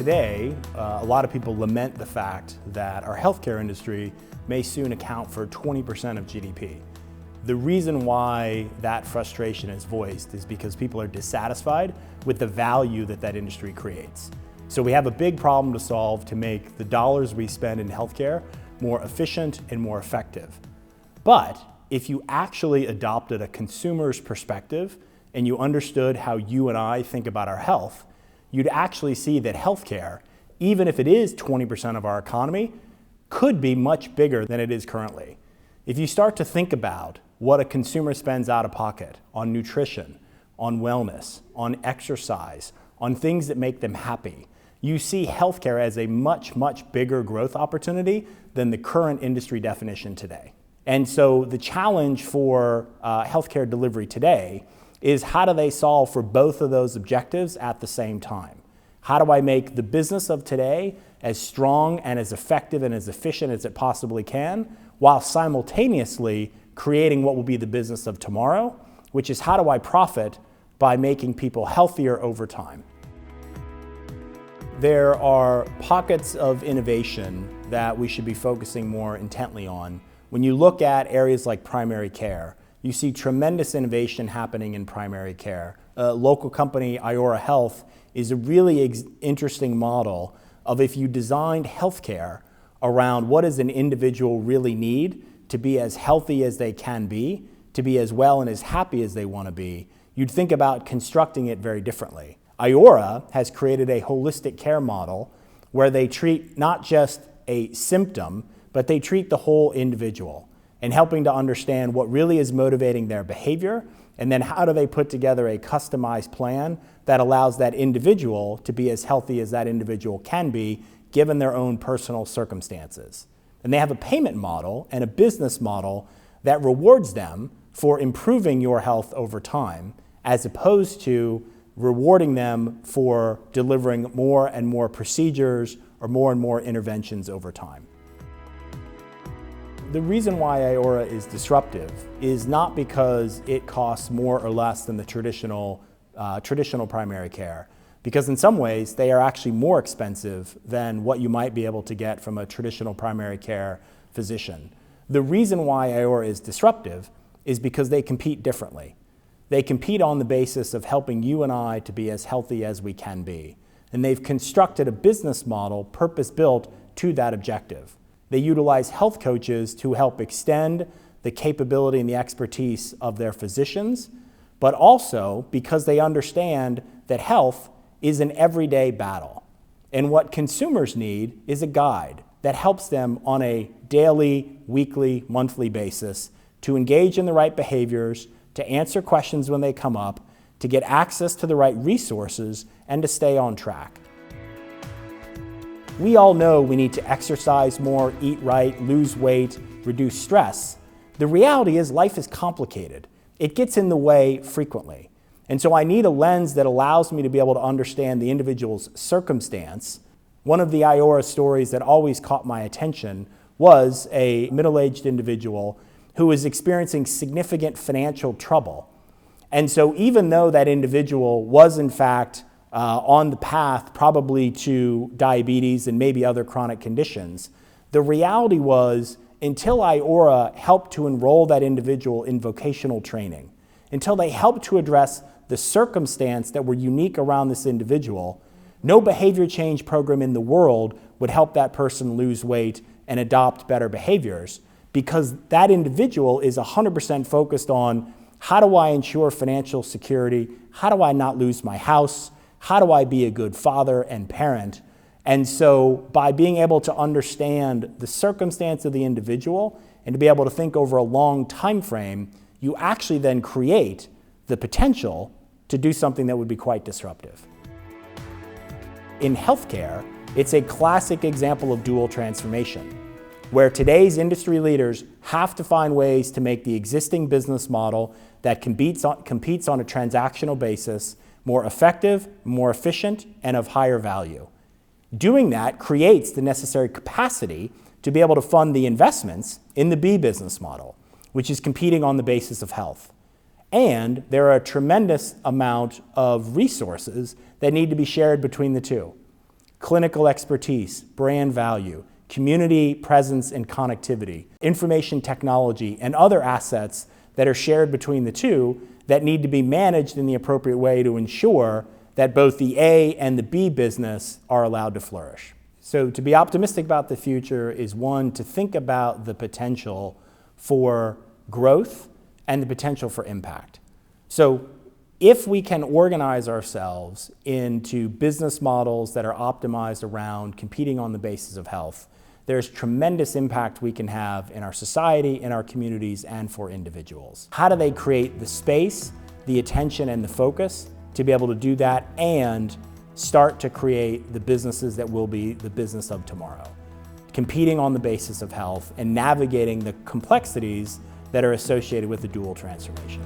Today, a lot of people lament the fact that our healthcare industry may soon account for 20% of GDP. The reason why that frustration is voiced is because people are dissatisfied with the value that that industry creates. So we have a big problem to solve to make the dollars we spend in healthcare more efficient and more effective. But if you actually adopted a consumer's perspective and you understood how you and I think about our health, you'd actually see that healthcare, even if it is 20% of our economy, could be much bigger than it is currently. If you start to think about what a consumer spends out of pocket on nutrition, on wellness, on exercise, on things that make them happy, you see healthcare as a much, much bigger growth opportunity than the current industry definition today. And so the challenge for healthcare delivery today is how do they solve for both of those objectives at the same time? How do I make the business of today as strong and as effective and as efficient as it possibly can, while simultaneously creating what will be the business of tomorrow, which is how do I profit by making people healthier over time? There are pockets of innovation that we should be focusing more intently on. When you look at areas like primary care, you see tremendous innovation happening in primary care. A local company, Iora Health, is a really interesting model of if you designed healthcare around what does an individual really need to be as healthy as they can be, to be as well and as happy as they want to be, you'd think about constructing it very differently. Iora has created a holistic care model where they treat not just a symptom, but they treat the whole individual and helping to understand what really is motivating their behavior, and then how do they put together a customized plan that allows that individual to be as healthy as that individual can be given their own personal circumstances. And they have a payment model and a business model that rewards them for improving your health over time, as opposed to rewarding them for delivering more and more procedures or more interventions over time. The reason why Iora is disruptive is not because it costs more or less than the traditional primary care, because in some ways they are actually more expensive than what you might be able to get from a traditional primary care physician. The reason why Iora is disruptive is because they compete differently. They compete on the basis of helping you and I to be as healthy as we can be. And they've constructed a business model purpose-built to that objective. They utilize health coaches to help extend the capability and the expertise of their physicians, but also because they understand that health is an everyday battle. And what consumers need is a guide that helps them on a daily, weekly, monthly basis to engage in the right behaviors, to answer questions when they come up, to get access to the right resources, and to stay on track. We all know we need to exercise more, eat right, lose weight, reduce stress. The reality is life is complicated. It gets in the way frequently. And so I need a lens that allows me to be able to understand the individual's circumstance. One of the Iora stories that always caught my attention was a middle-aged individual who was experiencing significant financial trouble. And so even though that individual was in fact on the path probably to diabetes and maybe other chronic conditions, the reality was until Iora helped to enroll that individual in vocational training, until they helped to address the circumstance that were unique around this individual, no behavior change program in the world would help that person lose weight and adopt better behaviors, because that individual is 100% focused on how do I ensure financial security, how do I not lose my house, how do I be a good father and parent? And so by being able to understand the circumstance of the individual and to be able to think over a long time frame, you actually then create the potential to do something that would be quite disruptive. In healthcare, it's a classic example of dual transformation, where today's industry leaders have to find ways to make the existing business model that competes on a transactional basis more effective, more efficient, and of higher value. Doing that creates the necessary capacity to be able to fund the investments in the B business model, which is competing on the basis of health. And there are a tremendous amount of resources that need to be shared between the two. clinical expertise, brand value, community presence and connectivity, information technology, and other assets that are shared between the two that need to be managed in the appropriate way to ensure that both the A and the B business are allowed to flourish. So to be optimistic about the future is, one, to think about the potential for growth and the potential for impact. So if we can organize ourselves into business models that are optimized around competing on the basis of health, there's tremendous impact we can have in our society, in our communities, and for individuals. How do they create the space, the attention, and the focus to be able to do that and start to create the businesses that will be the business of tomorrow? Competing on the basis of health and navigating the complexities that are associated with the dual transformation.